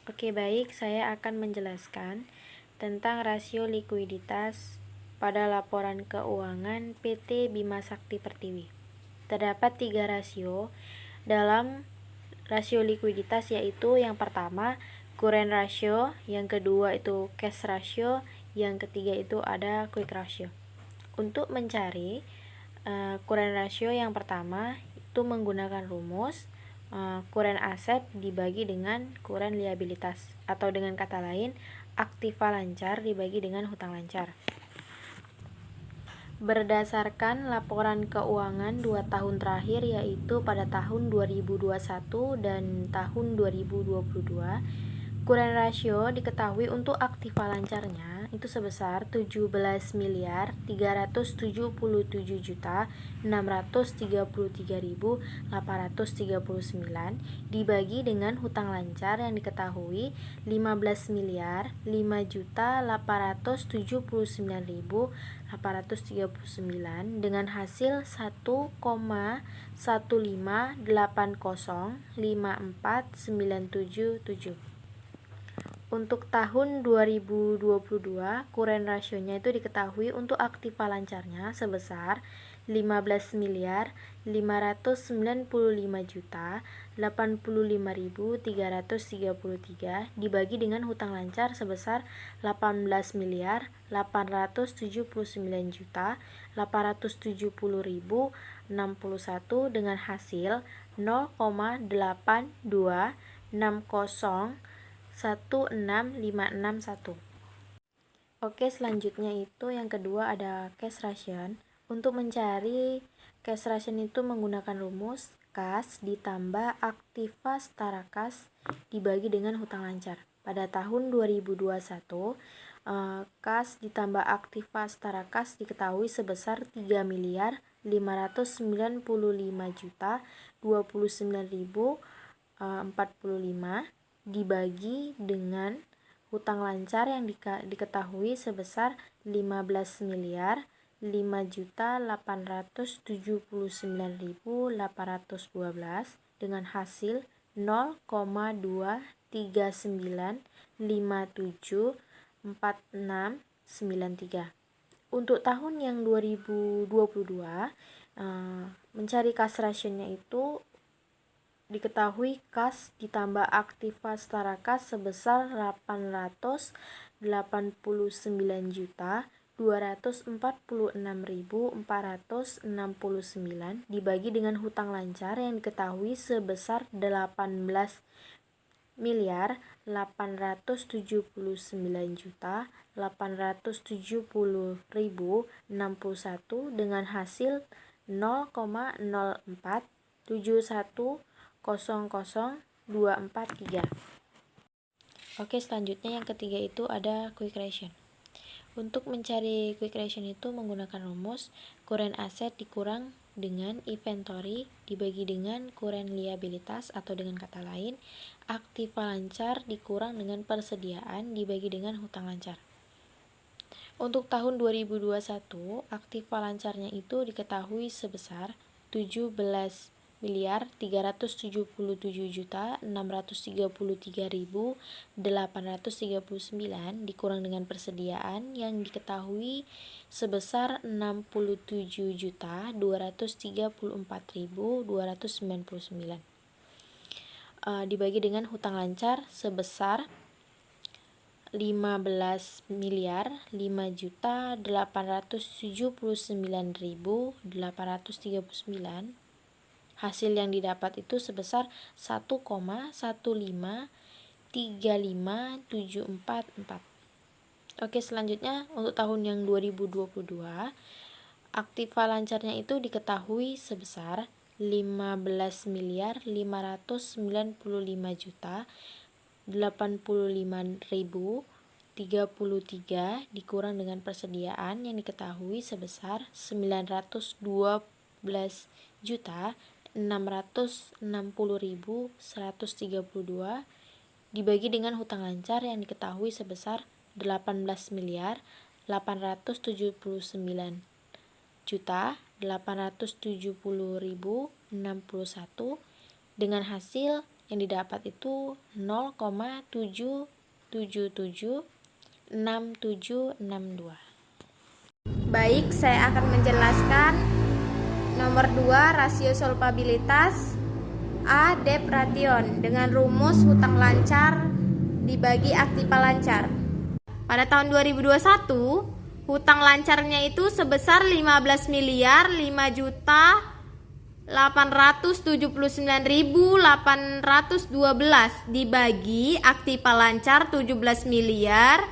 Oke, baik, saya akan menjelaskan tentang rasio likuiditas pada laporan keuangan PT Bima Sakti Pertiwi. Terdapat 3 rasio dalam rasio likuiditas, yaitu yang pertama current ratio, yang kedua itu cash ratio, yang ketiga itu ada quick ratio. Untuk mencari current ratio yang pertama itu menggunakan rumus current aset dibagi dengan current liabilitas, atau dengan kata lain aktiva lancar dibagi dengan hutang lancar. Berdasarkan laporan keuangan 2 tahun terakhir, yaitu pada tahun 2021 dan tahun 2022, current ratio diketahui untuk aktiva lancarnya itu sebesar 17.377.633.839 dibagi dengan hutang lancar yang diketahui 15.5juta.879.839 dengan hasil 1,158054977. Untuk tahun 2022, current ratio-nya itu diketahui untuk aktiva lancarnya sebesar 15.595.085.333 dibagi dengan hutang lancar sebesar 18.879.870.061 dengan hasil 0,82601651. Oke, selanjutnya itu yang kedua ada cash ration. Untuk mencari cash ration itu menggunakan rumus kas ditambah aktiva setara kas dibagi dengan hutang lancar. Pada tahun 2021, kas ditambah aktiva setara kas diketahui sebesar 3.455.029.045 dibagi dengan hutang lancar yang diketahui sebesar 15.879.812 dengan hasil 0,239574693. Untuk tahun yang 2022, mencari cash ration-nya itu diketahui kas ditambah aktiva setara kas sebesar 889.246.469 dibagi dengan hutang lancar yang diketahui sebesar 18.879.870.061 dengan hasil 0,0471002443. Oke, selanjutnya yang ketiga itu ada quick ration. Untuk mencari quick ration itu menggunakan rumus current asset dikurang dengan inventory dibagi dengan current liabilitas, atau dengan kata lain aktiva lancar dikurang dengan persediaan dibagi dengan hutang lancar. Untuk tahun 2021, aktiva lancarnya itu diketahui sebesar 17.377.633.839 dikurang dengan persediaan yang diketahui sebesar 67.234.299 dibagi dengan hutang lancar sebesar 15.579.839. Hasil yang didapat itu sebesar 1,1535744. Oke, selanjutnya untuk tahun yang 2022, aktiva lancarnya itu diketahui sebesar 15.595.085.033 dikurang dengan persediaan yang diketahui sebesar 912.660.132 dibagi dengan hutang lancar yang diketahui sebesar 18.879.870.061 dengan hasil yang didapat itu 0,7776762. Baik, saya akan menjelaskan nomor 2 rasio solvabilitas A. Debt ration dengan rumus hutang lancar dibagi aktiva lancar. Pada tahun 2021, hutang lancarnya itu sebesar 15 miliar 5 juta 879.812 dibagi aktiva lancar 17 miliar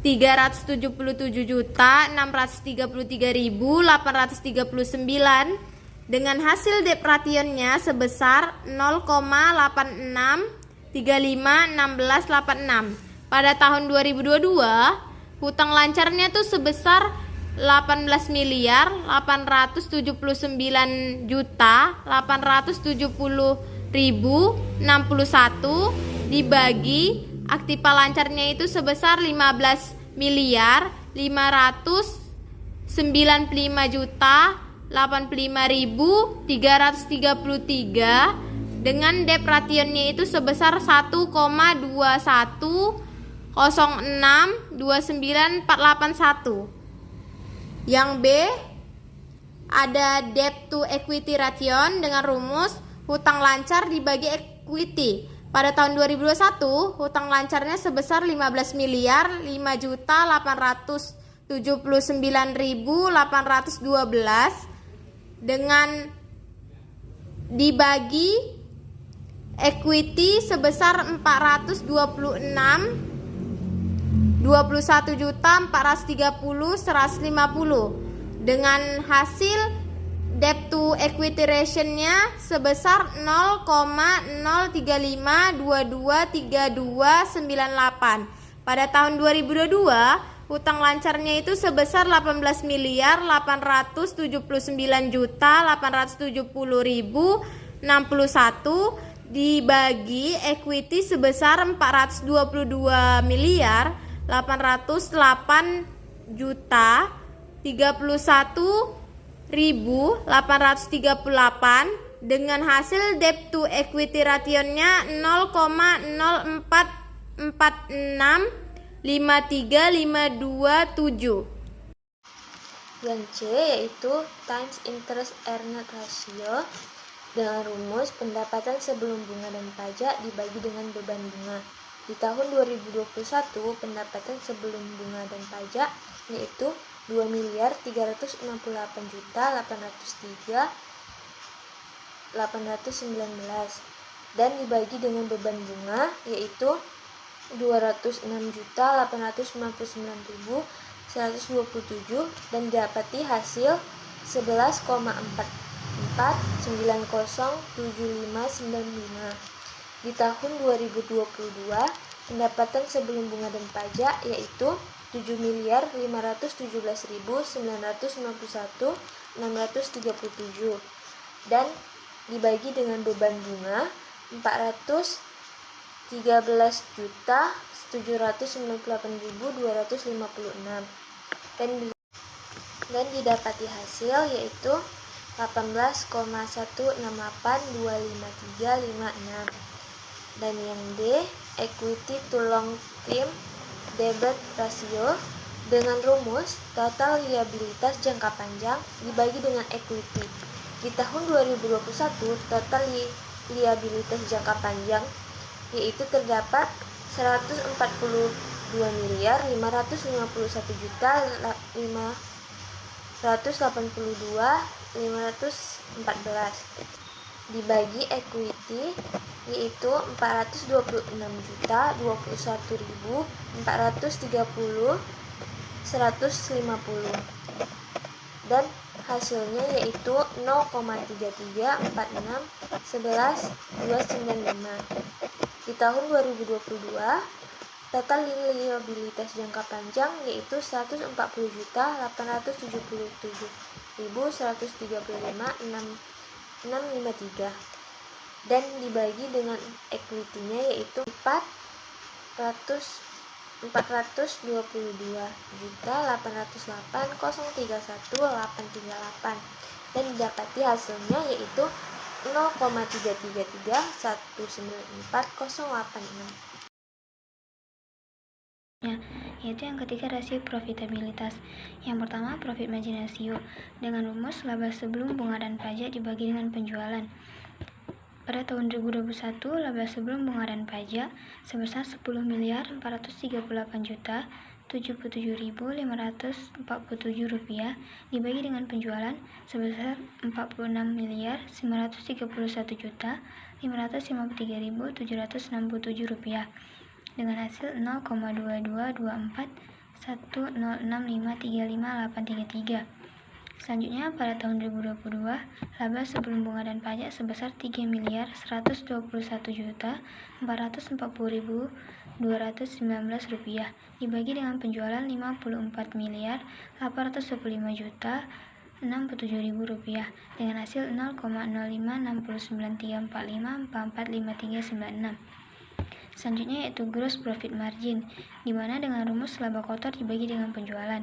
377.633.839 dengan hasil debt rationnya sebesar 0,86351686. Pada tahun 2022, hutang lancarnya tuh sebesar 18 miliar 879 juta 870.061 dibagi aktiva lancarnya itu sebesar 15 miliar 595 juta 85.333 dengan debt rationnya itu sebesar 1,21062941. Yang B ada debt to equity ration dengan rumus hutang lancar dibagi equity. Pada tahun 2021, hutang lancarnya sebesar 15 miliar 5.879.812 dengan dibagi equity sebesar 421.430.150 dengan hasil debt to equity ratio-nya sebesar 0,035223298. Pada tahun 2022, hutang lancarnya itu sebesar 18 miliar 879.870.061 dibagi equity sebesar 422 miliar 808.031.838 dengan hasil debt to equity ratio-nya 0,044653.527. Yang C yaitu times interest earned ratio dengan rumus pendapatan sebelum bunga dan pajak dibagi dengan beban bunga. Di tahun 2021, pendapatan sebelum bunga dan pajak yaitu 2 miliar 368 juta 803.819 dan dibagi dengan beban bunga yaitu 206.899.127 dan didapati hasil 11,44907595. Di tahun 2022, pendapatan sebelum bunga dan pajak yaitu 7 miliar 517.991.637 dan dibagi dengan beban bunga 413.798.256 dan didapati hasil yaitu 18,168.25356. Dan yang D, equity to long term debt ratio dengan rumus total liabilitas jangka panjang dibagi dengan equity. Di tahun 2021, total liabilitas jangka panjang yaitu terdapat 142 miliar 551 juta 582.514 dibagi equity yaitu 421.430.150 dan hasilnya yaitu 0,334611.295. Di tahun 2022, total liabilitas jangka panjang yaitu 140.877.135.653 dan dibagi dengan equity-nya yaitu 422.808.031.838 dan didapati hasilnya yaitu 0,333194086. Yaitu yang ketiga rasio profitabilitas. Yang pertama profit margin ratio dengan rumus laba sebelum bunga dan pajak dibagi dengan penjualan. Pada tahun 2021 laba sebelum bunga dan pajak sebesar 10.438.077.547 rupiah dibagi dengan penjualan sebesar 46.931.553.767 rupiah dengan hasil 0,222410653583. Selanjutnya pada tahun 2022 laba sebelum bunga dan pajak sebesar 3.121.440.219 rupiah dibagi dengan penjualan 54.825.067.000 rupiah dengan hasil 0,056934545396. Selanjutnya yaitu gross profit margin, di mana dengan rumus laba kotor dibagi dengan penjualan.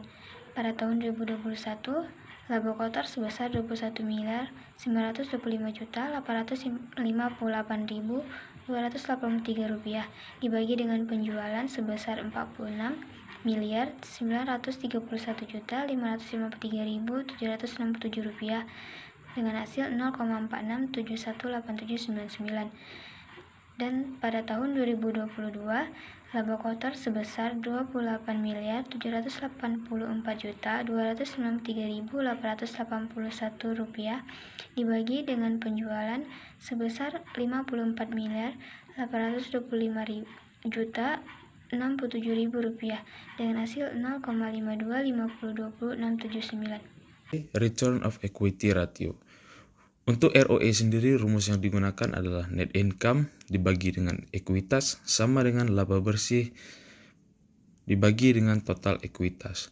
Pada tahun 2021, laba kotor sebesar 21.958.853.283 rupiah dibagi dengan penjualan sebesar 46.931.553.767 rupiah dengan hasil 0,46718799. Dan pada tahun 2022, laba kotor sebesar 28.784.293.881 rupiah dibagi dengan penjualan sebesar 54.825.067.000 rupiah dengan hasil 0,52502069. Return of equity ratio. Untuk ROE sendiri, rumus yang digunakan adalah net income dibagi dengan ekuitas sama dengan laba bersih dibagi dengan total ekuitas.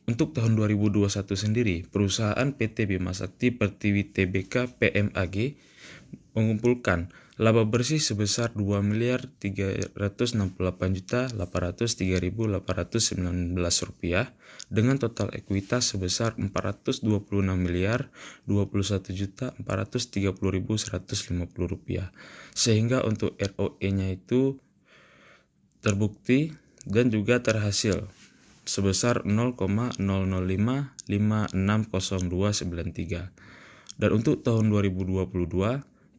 Untuk tahun 2021 sendiri, perusahaan PT Bima Sakti Pertiwi Tbk PMAG mengumpulkan laba bersih sebesar 2.368.803.819 rupiah dengan total ekuitas sebesar 426.021.430.150 rupiah. Sehingga untuk ROE-nya itu terbukti dan juga terhasil sebesar 0,005560293. Dan untuk tahun 2022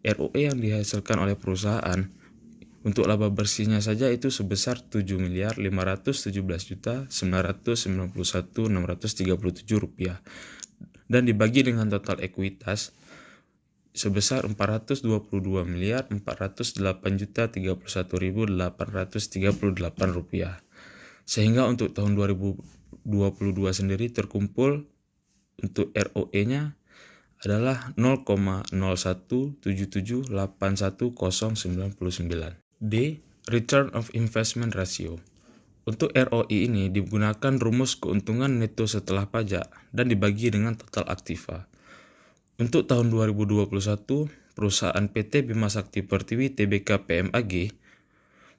ROE yang dihasilkan oleh perusahaan untuk laba bersihnya saja itu sebesar 7.517.991.637 rupiah dan dibagi dengan total ekuitas sebesar 428.408.031.838 rupiah. Sehingga untuk tahun 2022 sendiri terkumpul untuk ROE-nya adalah 0,017781099. D. Return of investment ratio. Untuk ROI ini digunakan rumus keuntungan neto setelah pajak dan dibagi dengan total aktiva. Untuk tahun 2021, perusahaan PT Bima Sakti Pertiwi Tbk PMAG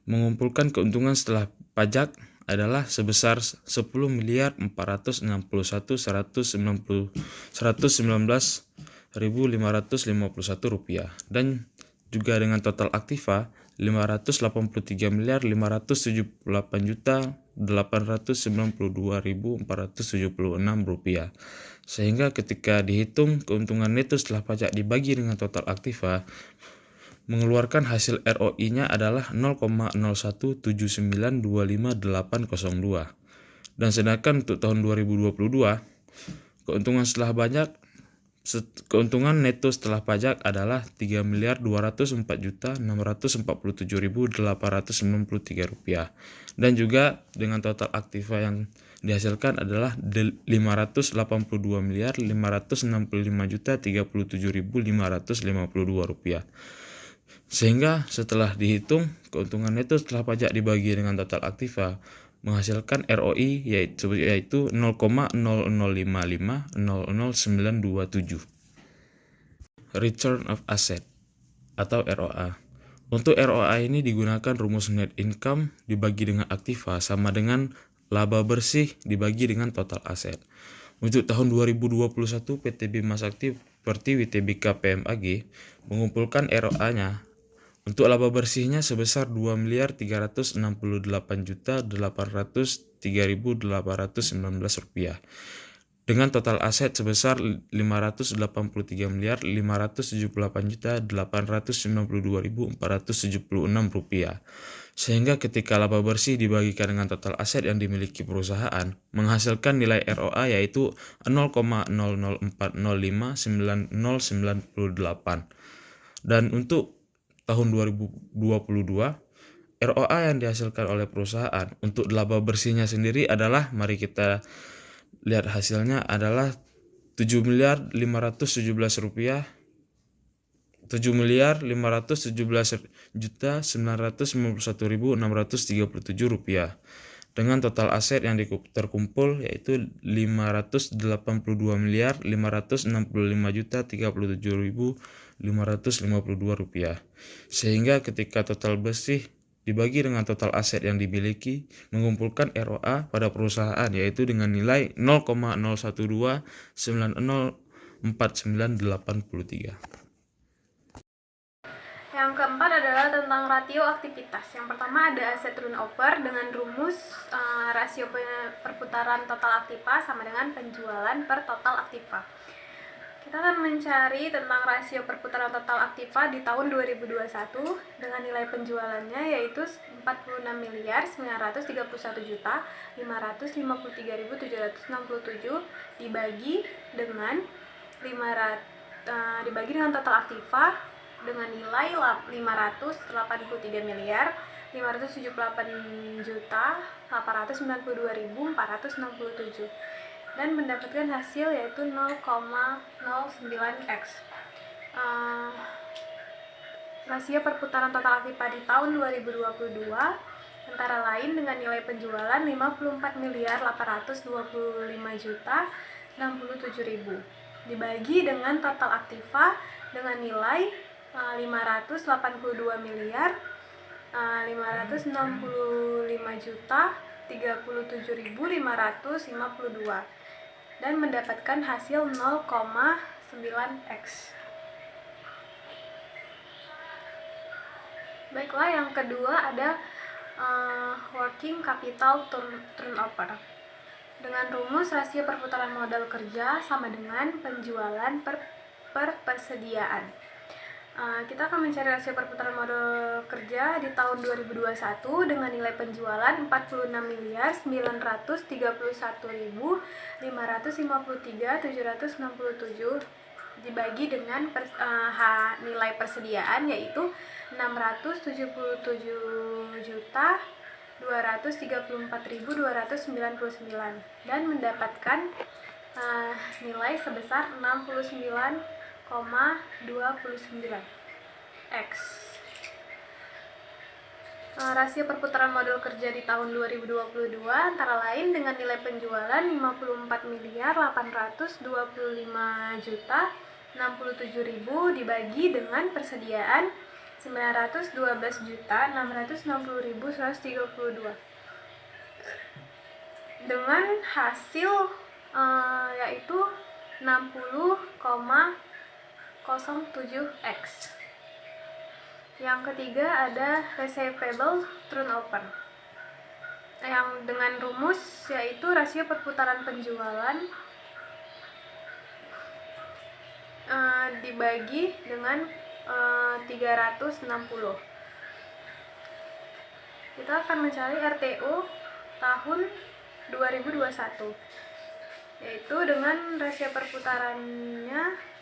mengumpulkan keuntungan setelah pajak adalah sebesar 10.461.119.551 rupiah dan juga dengan total aktiva 583.578.892.476 rupiah. Sehingga ketika dihitung keuntungan neto setelah pajak dibagi dengan total aktiva mengeluarkan hasil ROI-nya adalah 0,017925802. Dan sedangkan untuk tahun 2022 keuntungan neto setelah pajak adalah 3.204.647.893 rupiah dan juga dengan total aktiva yang dihasilkan adalah 582.565.037.552 rupiah. Sehingga setelah dihitung keuntungan neto setelah pajak dibagi dengan total aktiva menghasilkan ROI yaitu 0,005500927. Return of asset atau ROA. Untuk ROA ini digunakan rumus net income dibagi dengan aktiva sama dengan laba bersih dibagi dengan total aset. Untuk tahun 2021, PT Bima Sakti Pertiwi Tbk PMAG mengumpulkan ROA-nya untuk laba bersihnya sebesar Rp2.368.803.819 dengan total aset sebesar Rp588.578.892.476 sehingga ketika laba bersih dibagikan dengan total aset yang dimiliki perusahaan menghasilkan nilai ROA yaitu 0,004059098. Dan untuk tahun 2022 ROA yang dihasilkan oleh perusahaan untuk laba bersihnya sendiri adalah, mari kita lihat hasilnya, adalah Rp7.517.951.637 dengan total aset yang terkumpul yaitu Rp585.565.037.552 sehingga ketika total bersih dibagi dengan total aset yang dimiliki mengumpulkan ROA pada perusahaan yaitu dengan nilai 0,012904983. Yang keempat adalah tentang rasio aktivitas. Yang pertama ada aset turnover dengan rumus rasio perputaran total aktiva sama dengan penjualan per total aktiva. Kita akan mencari tentang rasio perputaran total aktiva di tahun 2021 dengan nilai penjualannya yaitu Rp49.931.553.767 dibagi dengan total aktiva dengan nilai Rp588.578.892.467 dan mendapatkan hasil yaitu 0,09x. Rasio perputaran total aktiva di tahun 2022 antara lain dengan nilai penjualan Rp54.825.067.000 dibagi dengan total aktiva dengan nilai Rp582.565.037.552 dan mendapatkan hasil 0,9x. Baiklah, yang kedua ada working capital turnover dengan rumus rasio perputaran modal kerja sama dengan penjualan per persediaan. Kita akan mencari rasio perputaran modal kerja di tahun 2021 dengan nilai penjualan Rp46.931.553.767 dibagi dengan nilai persediaan yaitu Rp677.234.299 dan mendapatkan nilai sebesar 69,29x. Rasio perputaran modal kerja di tahun 2022 antara lain dengan nilai penjualan Rp54.825.067.000 dibagi dengan persediaan Rp912.660.132 dengan hasil yaitu 60,07x. Yang ketiga ada receivable turnover yang dengan rumus yaitu rasio perputaran penjualan dibagi dengan 360. Kita akan mencari RTO tahun 2021 yaitu dengan rasio perputarannya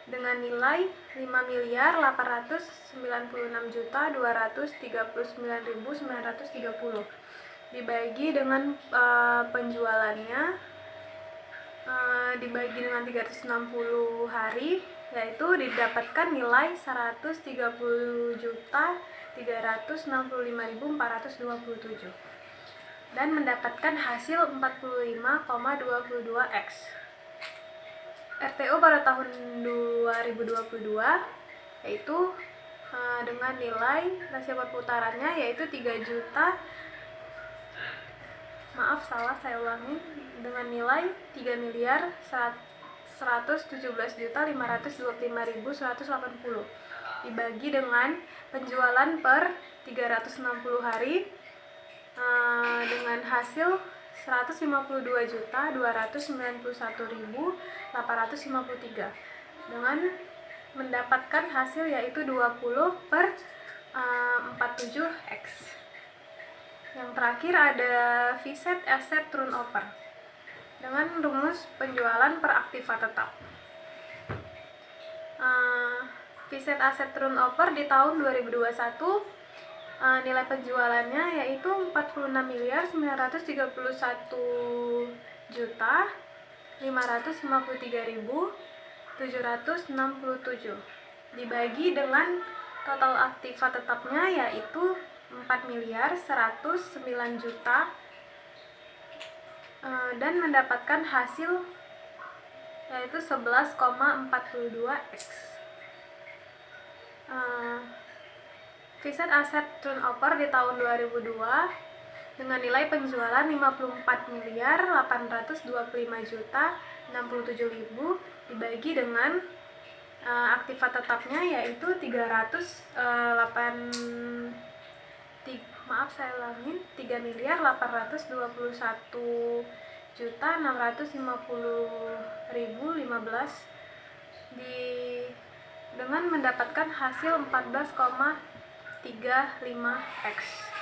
dengan nilai Rp5.896.239.930 dibagi dengan penjualannya dibagi dengan 360 hari yaitu didapatkan nilai Rp100.365.427 dan mendapatkan hasil 45,22x. RTO pada tahun 2022 yaitu dengan nilai rasio perputarannya yaitu Maaf, salah, saya ulangi. Dengan nilai 3.117.525.180 dibagi dengan penjualan per 360 hari dengan hasil 152.291.853 dengan mendapatkan hasil yaitu 20/47x. Yang terakhir ada Viset Asset Turnover dengan rumus penjualan per aktiva tetap. Viset Asset Turnover di tahun 2021 nilai penjualannya yaitu 46.931.553.767 dibagi dengan total aktiva tetapnya yaitu 4.109.000.000 dan mendapatkan hasil yaitu 11,42x. Viset Asset Turnover di tahun 2002 dengan nilai penjualan 54.825.067.000 dibagi dengan aktiva tetapnya yaitu 3.821.650.015 dengan mendapatkan hasil 14,35x.